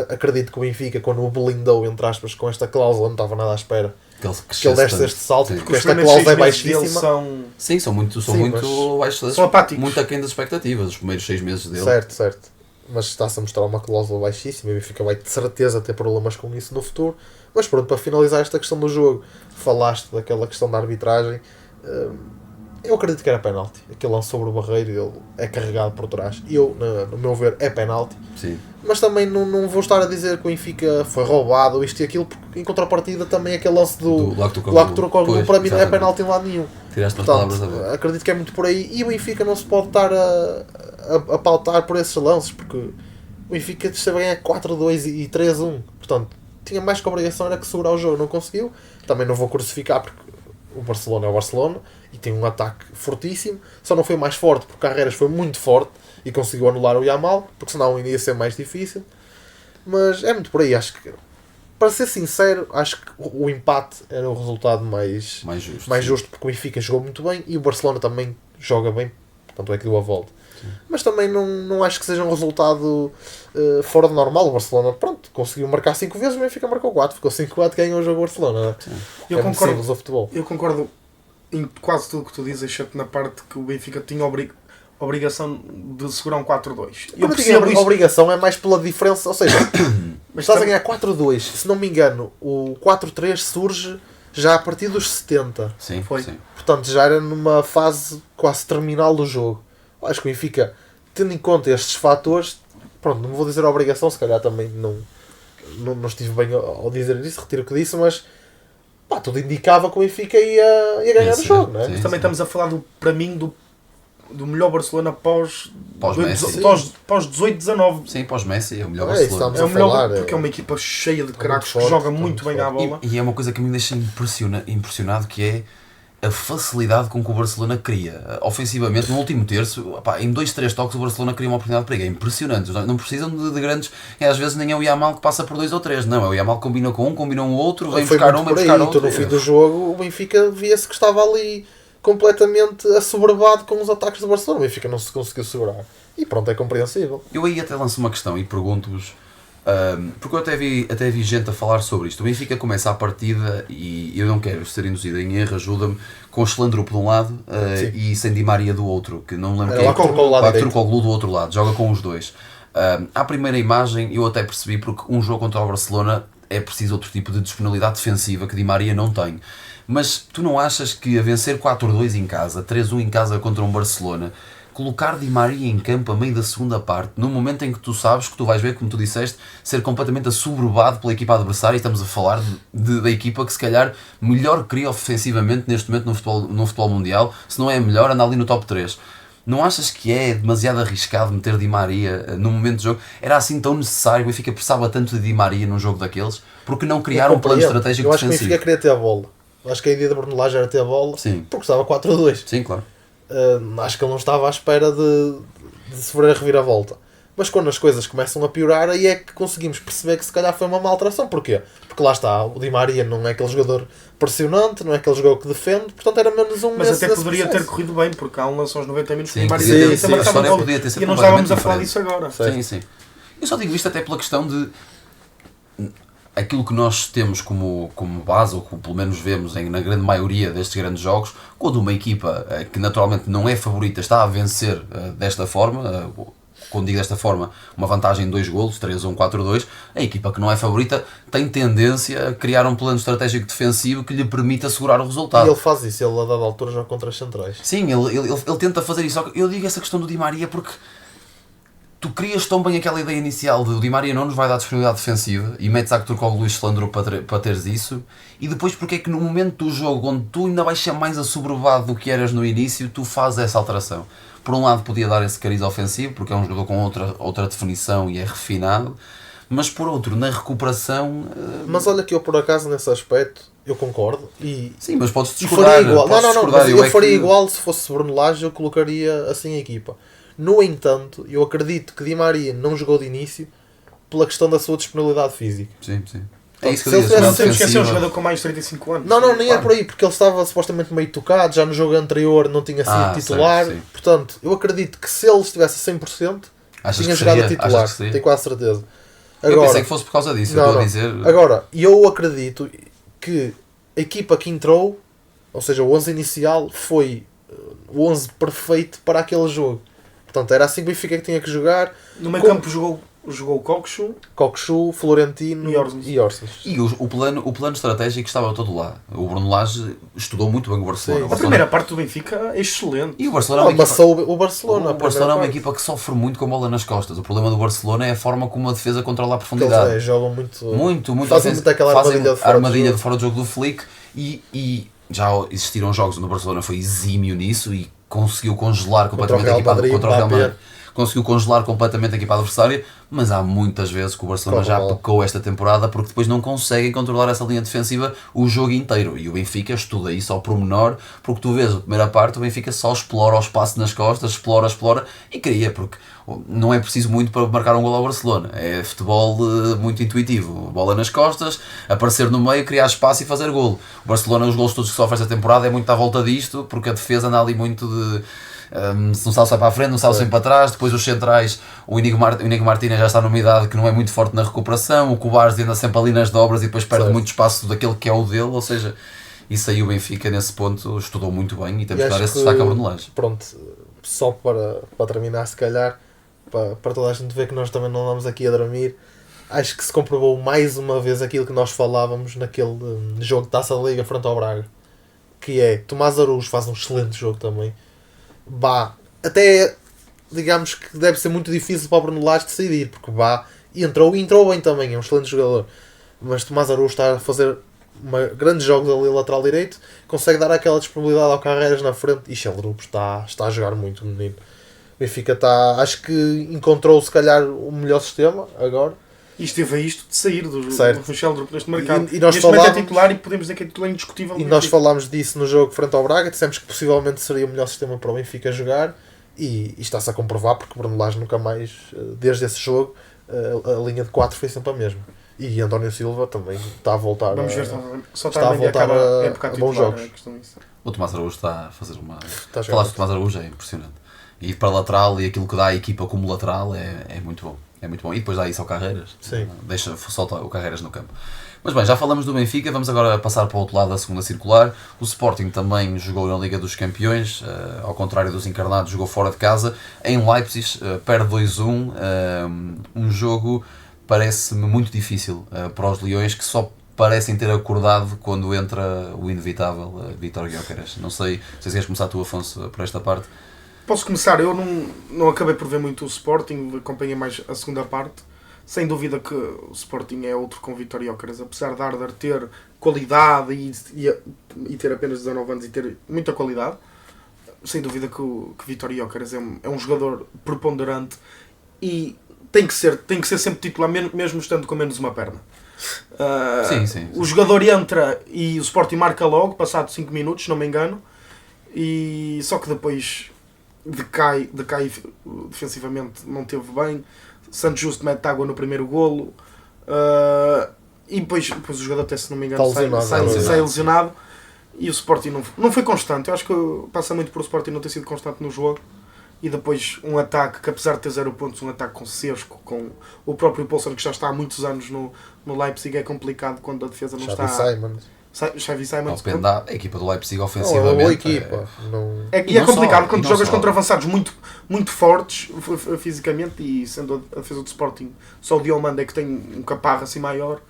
Acredito que o Benfica, quando o blindou, entre aspas, com esta cláusula, não estava nada à espera que ele desse este salto, porque esta cláusula é baixíssima. São muito baixos, são apáticos. Muito aquém das expectativas, os primeiros 6 meses dele. Certo. mas está-se a mostrar uma cláusula baixíssima e o Benfica vai de certeza ter problemas com isso no futuro. Mas pronto, para finalizar esta questão do jogo, falaste daquela questão da arbitragem. Eu acredito que era penalti. Aquele lance sobre o Barreiro, ele é carregado por trás. E eu, no meu ver, é penalti. Sim. Mas também não vou estar a dizer que o Benfica foi roubado, isto e aquilo, porque em contrapartida também aquele lance do Lacturcoglu para mim não é penalti em lado nenhum. Tiraste as palavras a ver. Acredito que é muito por aí. E o Benfica não se pode estar a pautar por esses lances, porque o Benfica esteve a ganhar 4-2 e 3-1. Portanto, tinha mais que a obrigação era que segurar o jogo, não conseguiu. Também não vou crucificar, porque o Barcelona é o Barcelona e tem um ataque fortíssimo. Só não foi mais forte porque o Carreras foi muito forte e conseguiu anular o Yamal, porque senão ia ser mais difícil. Mas é muito por aí. Acho que, para ser sincero, acho que o empate era o resultado mais justo, porque o Benfica jogou muito bem e o Barcelona também joga bem, tanto é que deu a volta. Sim. Mas também não acho que seja um resultado fora do normal. O Barcelona, pronto, conseguiu marcar 5 vezes, o Benfica marcou 4, ficou 5-4, ganhou o jogo Barcelona. Eu concordo ao futebol. Eu concordo em quase tudo o que tu dizes, exceto na parte que o Benfica tinha obrigação de segurar um 4-2. Eu percebo isso. A obrigação é mais pela diferença, ou seja, mas estás a ganhar 4-2, se não me engano, o 4-3 surge já a partir dos 70. Sim, foi. Sim. Portanto, já era numa fase quase terminal do jogo. Acho que o Benfica, tendo em conta estes fatores, pronto, não vou dizer a obrigação, se calhar também não estive bem ao dizer isso, retiro o que disse, mas pá, tudo indicava que o Benfica ia ganhar o jogo, não é? Mas também estamos a falar, para mim, do melhor Barcelona pós 18-19. Sim, pós-Messi é o melhor Barcelona. É o melhor porque é uma equipa cheia de craques que joga muito bem à bola. E é uma coisa que me deixa impressionado, que é a facilidade com que o Barcelona cria. Ofensivamente, no último terço, em 2-3 toques o Barcelona cria uma oportunidade para pegar. É impressionante. Não precisam de grandes... às vezes nem é o Yamal que passa por 2 ou 3. Não, é o Yamal que combina com um, combina um outro, vem buscar um, vem buscar outro. No fim do jogo, o Benfica via-se que estava ali completamente assoberbado com os ataques do Barcelona. O Benfica não se conseguiu segurar. E pronto, é compreensível. Eu aí até lanço uma questão e pergunto-vos, porque eu até vi gente a falar sobre isto. O Benfica começa a partida e eu não quero ser induzido em erro, ajuda-me, com o Schlandrup de um lado e sem Di Maria do outro, que não me lembro quem é. O Turkoglu do outro lado, joga com os dois. À primeira imagem eu até percebi, porque um jogo contra o Barcelona é preciso outro tipo de disponibilidade defensiva que Di Maria não tem. Mas tu não achas que a vencer 4-2 em casa, 3-1 em casa contra um Barcelona, colocar Di Maria em campo a meio da segunda parte, no momento em que tu sabes que tu vais ver, como tu disseste, ser completamente assoberbado pela equipa adversária, e estamos a falar da equipa que se calhar melhor cria ofensivamente neste momento no futebol mundial, se não é a melhor, anda ali no top 3. Não achas que é demasiado arriscado meter Di Maria no momento do jogo? Era assim tão necessário? O Benfica precisava tanto de Di Maria num jogo daqueles? Porque não criar um plano estratégico defensivo? Eu acho que o Benfica queria ter a bola. Acho que a ideia da Brunelage era ter a bola. Sim. Porque estava 4-2. Sim, claro. Acho que ele não estava à espera de sofrer a reviravolta. Mas quando as coisas começam a piorar, aí é que conseguimos perceber que se calhar foi uma maltração. Porquê? Porque lá está, o Di Maria não é aquele jogador pressionante, não é aquele jogador que defende, portanto era menos um. Mas até poderia ter corrido bem, porque há um lance aos 90 minutos que o Di Maria podia ter sido e não estávamos a falar disso agora. Sim. Eu só digo isto até pela questão de aquilo que nós temos como base, ou que pelo menos vemos na grande maioria destes grandes jogos, quando uma equipa que naturalmente não é favorita está a vencer desta forma, quando digo desta forma, uma vantagem em 2 golos, 3-1, 4-2, a equipa que não é favorita tem tendência a criar um plano estratégico defensivo que lhe permita assegurar o resultado. E ele faz isso, ele a dada altura joga contra as centrais. Sim, ele tenta fazer isso. Eu digo essa questão do Di Maria porque tu crias tão bem aquela ideia inicial de o Di Maria não nos vai dar disponibilidade defensiva e metes a Turkoglu e Luís Schlandrup para teres isso, e depois porque é que no momento do jogo onde tu ainda vais ser mais assoberbado do que eras no início, tu fazes essa alteração. Por um lado podia dar esse cariz ofensivo porque é um jogador com outra definição e é refinado, mas por outro, na recuperação... Mas olha que eu por acaso nesse aspecto eu concordo e... Sim, mas podes discordar. Eu faria igual se fosse Bruno Lage, eu colocaria assim a equipa. No entanto, eu acredito que Di Maria não jogou de início pela questão da sua disponibilidade física. Sim. É isso que eu digo. Não temos que esquecer um jogador com mais de 35 anos. Não, nem é por aí, porque ele estava supostamente meio tocado, já no jogo anterior não tinha sido titular. Certo, portanto, eu acredito que se ele estivesse a 100%, tinha jogado a titular. Tenho quase certeza. Agora, eu pensei que fosse por causa disso, eu estou a dizer... Agora, eu acredito que a equipa que entrou, ou seja, o 11 inicial, foi o 11 perfeito para aquele jogo. Portanto, era assim que o Benfica que tinha que jogar. No meio campo jogou o Coxu, Florentino e Orsnes. E o plano estratégico estava todo lá. O Bruno Lage estudou muito bem o Barcelona. Sim. A primeira parte do Benfica é excelente. E o Barcelona O Barcelona é uma equipa que sofre muito com a bola nas costas. O problema do Barcelona é a forma como a defesa controla a profundidade. Eles jogam muito. Fazem muito aquela armadilha de fora do jogo do Flick e já existiram jogos onde o Barcelona foi exímio nisso e conseguiu congelar completamente a equipa contra o Real Madrid. Conseguiu congelar completamente a equipa adversária, mas há muitas vezes que o Barcelona já pecou esta temporada porque depois não conseguem controlar essa linha defensiva o jogo inteiro. E o Benfica estuda isso ao pormenor, porque tu vês a primeira parte, o Benfica só explora o espaço nas costas, explora e cria, porque não é preciso muito para marcar um gol ao Barcelona. É futebol muito intuitivo. Bola nas costas, aparecer no meio, criar espaço e fazer gol. O Barcelona, os golos todos que sofre esta temporada é muito à volta disto, porque a defesa anda ali muito de... se não sabe sai para a frente, não sabe sempre para trás. Depois os centrais, o Inigo Martínez já está numa idade que não é muito forte na recuperação, o Kovacs anda sempre ali nas dobras e depois perde muito espaço daquele que é o dele, ou seja, isso aí o Benfica nesse ponto estudou muito bem e temos que dar esse destaque a Bruno Lage. Pronto, só para terminar, se calhar, para toda a gente ver que nós também não andamos aqui a dormir, acho que se comprovou mais uma vez aquilo que nós falávamos naquele jogo de Taça da Liga frente ao Braga, que é Tomás Araújo faz um excelente jogo também. Até digamos que deve ser muito difícil para o Bruno Lage decidir, porque entrou bem também, é um excelente jogador, mas Tomás Araújo está a fazer grandes jogos ali lateral direito, consegue dar aquela disponibilidade ao Carreiras na frente e Sheldrup está a jogar muito, o menino. O Benfica acho que encontrou se calhar o melhor sistema agora. E esteve a isto de sair do Sheldrup neste mercado. E nós neste momento é titular e podemos dizer que é titular indiscutível. E nós falámos disso no jogo frente ao Braga, dissemos que possivelmente seria o melhor sistema para o Benfica jogar e está-se a comprovar, porque Bruno Lage nunca mais, desde esse jogo, a linha de 4 foi sempre a mesma. E António Silva também está a voltar. Vamos ver, só está a voltar a bons jogos. O Tomás Araújo está a fazer uma... Falaste do Tomás Araújo, é impressionante. E para lateral, e aquilo que dá a equipa como lateral é muito bom. É muito bom. E depois dá isso ao Carreiras. Sim. Solta o Carreiras no campo. Mas bem, já falamos do Benfica, vamos agora passar para o outro lado da segunda circular. O Sporting também jogou na Liga dos Campeões, ao contrário dos encarnados, jogou fora de casa, em Leipzig, perde 2-1, um jogo parece-me muito difícil para os Leões, que só parecem ter acordado quando entra o inevitável Vítor Gyökeres. Não sei se queres começar tu, Afonso, por esta parte. Posso começar, eu não acabei por ver muito o Sporting, acompanhei mais a segunda parte. Sem dúvida que o Sporting é outro com Vítor Gyökeres, apesar de Arder ter qualidade e ter apenas 19 anos e ter muita qualidade. Sem dúvida que Vítor Gyökeres é um jogador preponderante e tem que ser sempre titular, mesmo estando com menos uma perna. Sim. O jogador entra e o Sporting marca logo, passado 5 minutos, se não me engano, e só que depois decai defensivamente, não teve bem. Santos Justo mete água no primeiro golo, e depois o jogador, até se não me engano, sai lesionado, e o Sporting não foi constante. Eu acho que passa muito por o Sporting não ter sido constante no jogo, e depois um ataque que, apesar de ter 0 pontos, um ataque com Sesco, com o próprio Poulsen, que já está há muitos anos no Leipzig, é complicado quando a defesa não está... Xavi Simons. A equipa do Leipzig ofensivamente. É complicado quando jogas contra avançados muito fortes fisicamente, e sendo a defesa do Sporting só o Diomande é que tem um caparro assim maior,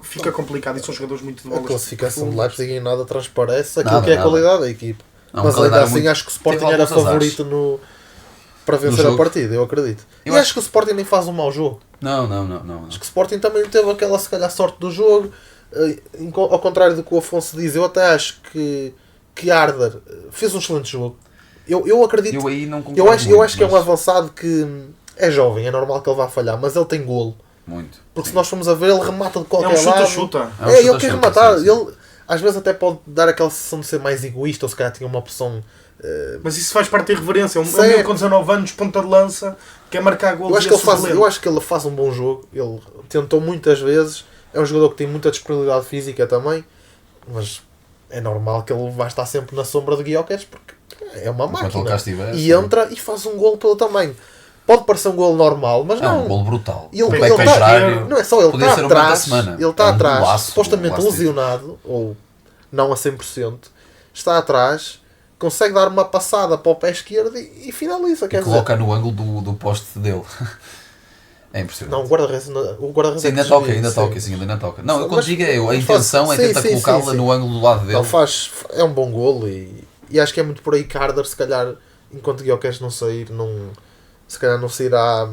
fica complicado, e são jogadores muito de bolas. A classificação do Leipzig em nada transparece aquilo que é a qualidade da equipa. Mas ainda assim acho que o Sporting era favorito para vencer a partida, eu acredito. Acho que o Sporting nem faz um mau jogo. Não. Acho que o Sporting também teve aquela, se calhar, sorte do jogo. Ao contrário do que o Afonso diz, eu até acho que Arder fez um excelente jogo. Eu acredito. Eu acho que é um avançado que é jovem, é normal que ele vá falhar, mas ele tem golo. Muito. Porque se nós formos a ver, ele remata de qualquer lado. Ele quer rematar. Ele às vezes até pode dar aquela sensação de ser mais egoísta, ou se calhar tinha uma opção. Mas isso faz parte da irreverência. Um menino com 19 anos, ponta de lança, quer marcar golos. Eu acho que ele faz um bom jogo. Ele tentou muitas vezes. É um jogador que tem muita disponibilidade física também, mas é normal que ele vai estar sempre na sombra do Gyökeres, porque é uma máquina. E entra e faz um golo pelo tamanho. Pode parecer um golo normal, mas não. É um golo brutal. Não é só, ele está atrás. Ele está atrás, supostamente lesionado, ou não a 100%. Está atrás consegue dar uma passada para o pé esquerdo e finaliza. E coloca no ângulo do poste dele. É impressionante. Não, o guarda-redes sim, ainda toca, ainda toca. Não, eu quando digo a intenção é tentar colocá-la no ângulo do lado dele. Não, é um bom golo e acho que é muito por aí que Harder, se calhar, enquanto Gyökeres não sair, se calhar não sairá,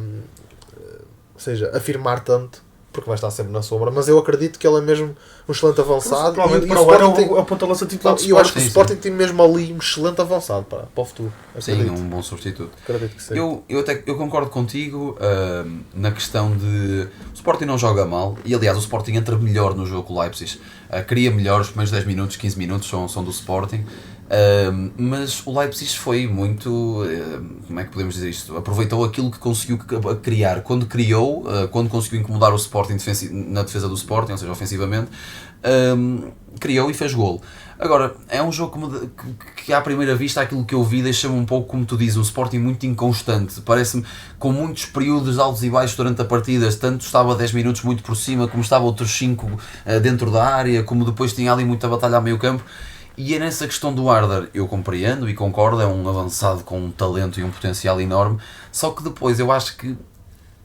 ou seja, afirmar tanto, porque vai estar sempre na sombra, mas eu acredito que ele é mesmo um excelente avançado. Provavelmente para o ano é o ponta-lança titular do Sporting. E eu acho que o Sporting tem mesmo ali um excelente avançado para o futuro. Acredito. Sim, um bom substituto. Acredito que sim. Eu concordo contigo na questão de o Sporting não joga mal, e aliás o Sporting entra melhor no jogo com o Leipzig. Cria melhor, os primeiros 10 minutos, 15 minutos são do Sporting. Mas o Leipzig foi muito, como é que podemos dizer isto? Aproveitou aquilo que conseguiu criar. Quando criou, quando conseguiu incomodar o Sporting na defesa do Sporting, ou seja, ofensivamente, criou e fez golo. Agora, é um jogo que à primeira vista, aquilo que eu vi deixa-me um pouco, como tu dizes, um Sporting muito inconstante. Parece-me com muitos períodos altos e baixos durante a partida. Tanto estava 10 minutos muito por cima, como estava outros 5 dentro da área, como depois tinha ali muita batalha a meio campo. E é nessa questão do Harder, eu compreendo e concordo, é um avançado com um talento e um potencial enorme, só que depois eu acho que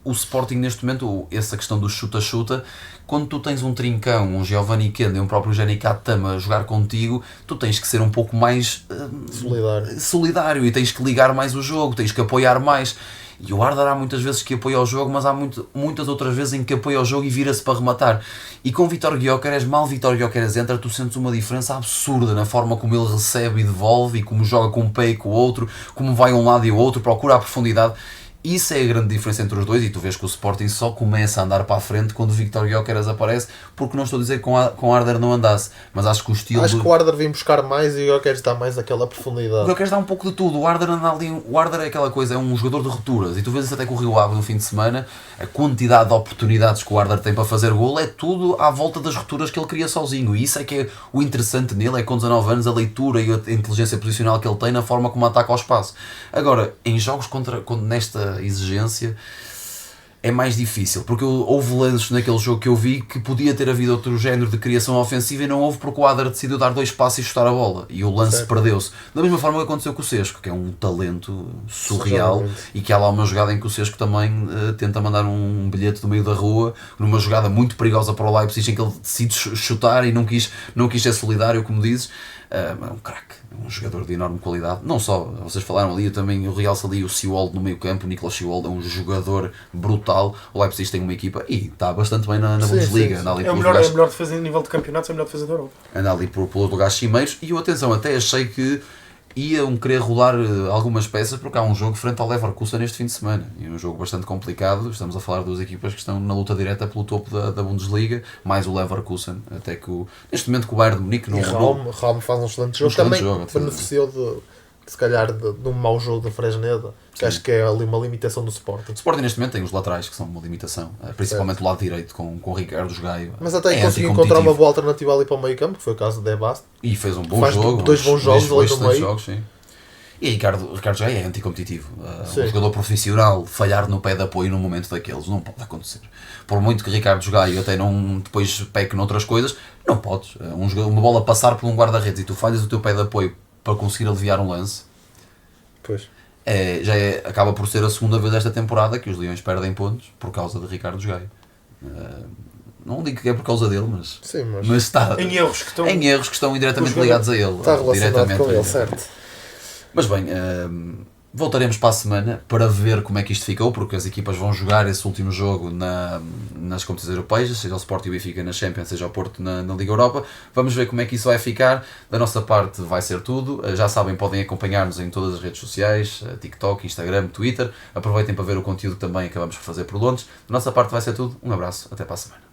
o Sporting neste momento, essa questão do chuta-chuta, quando tu tens um Trincão, um Giovanni Kenda e um próprio Jenny Katama a jogar contigo, tu tens que ser um pouco mais solidário e tens que ligar mais o jogo, tens que apoiar mais. E o Harder há muitas vezes que apoia o jogo, mas há muitas outras vezes em que apoia o jogo e vira-se para rematar. E com Vitor Gyökeres, mal Vitor Gyökeres entra, tu sentes uma diferença absurda na forma como ele recebe e devolve, e como joga com um pé e com o outro, como vai um lado e o outro, procura a profundidade. Isso é a grande diferença entre os dois, e tu vês que o Sporting só começa a andar para a frente quando o Vitor Gyökeres aparece, porque não estou a dizer que com o Harder não andasse, mas acho que o estilo... Acho que o Harder vem buscar mais e o Gyökeres dá mais aquela profundidade. O Gyökeres dá um pouco de tudo, o Harder anda ali, o Harder é aquela coisa, é um jogador de rupturas, e tu vês isso até com o Rio Ave no fim de semana, a quantidade de oportunidades que o Harder tem para fazer golo é tudo à volta das rupturas que ele cria sozinho, e isso é que é o interessante nele, é com 19 anos a leitura e a inteligência posicional que ele tem na forma como ataca ao espaço. Agora, em jogos nesta exigência é mais difícil, porque houve lances naquele jogo que eu vi que podia ter havido outro género de criação ofensiva e não houve, porque o Harder decidiu dar 2 passos e chutar a bola e o lance perdeu-se, da mesma forma que aconteceu com o Sesco, que é um talento surreal, e que há lá uma jogada em que o Sesco também tenta mandar um bilhete do meio da rua, numa jogada muito perigosa para o Leipzig, em que ele decide chutar e não quis ser solidário, como dizes. É um craque, um jogador de enorme qualidade. Não só, vocês falaram ali, eu também realço ali o Seawold no meio campo. O Niklas Seawold é um jogador brutal. O Leipzig tem uma equipa e está bastante bem na Bundesliga. É a melhor defesa em nível de campeonatos, é a melhor defesa da Europa. Anda ali pelos lugares cimeiros. E atenção, até achei que iam querer rolar algumas peças, porque há um jogo frente ao Leverkusen neste fim de semana, e um jogo bastante complicado. Estamos a falar de 2 equipas que estão na luta direta pelo topo da Bundesliga, mais o Leverkusen, até que neste momento que o Bayern de Munique não... E Raum faz um excelente jogo, também beneficiou de se calhar de um mau jogo da Fresneda, que acho que é ali uma limitação do Sporting. O Sporting neste momento tem os laterais que são uma limitação, principalmente o lado direito com o Ricardo Gaio. Mas até conseguiu encontrar uma boa alternativa ali para o meio campo, que foi o caso de Debast. E fez um bom jogo. 2 bons jogos ali no meio. Jogos, sim. E Ricardo Gaio é anticompetitivo. Um jogador profissional falhar no pé de apoio num momento daqueles não pode acontecer. Por muito que Ricardo Gaio até não depois peque noutras coisas, não podes. Uma bola passar por um guarda-redes e tu falhas o teu pé de apoio para conseguir aliviar um lance. Pois. Acaba por ser a segunda vez desta temporada que os Leões perdem pontos por causa de Ricardo Gaio. Não digo que é por causa dele, mas está em erros que estão indiretamente ligados a ele. Está relacionado com ele, certo. Mas bem, voltaremos para a semana para ver como é que isto ficou, porque as equipas vão jogar esse último jogo nas competições europeias, seja o Sporting e o Benfica na Champions, seja o Porto na Liga Europa. Vamos ver como é que isso vai ficar. Da nossa parte vai ser tudo. Já sabem, podem acompanhar-nos em todas as redes sociais, TikTok, Instagram, Twitter. Aproveitem para ver o conteúdo que também acabamos por fazer por Londres. Da nossa parte vai ser tudo. Um abraço, até para a semana.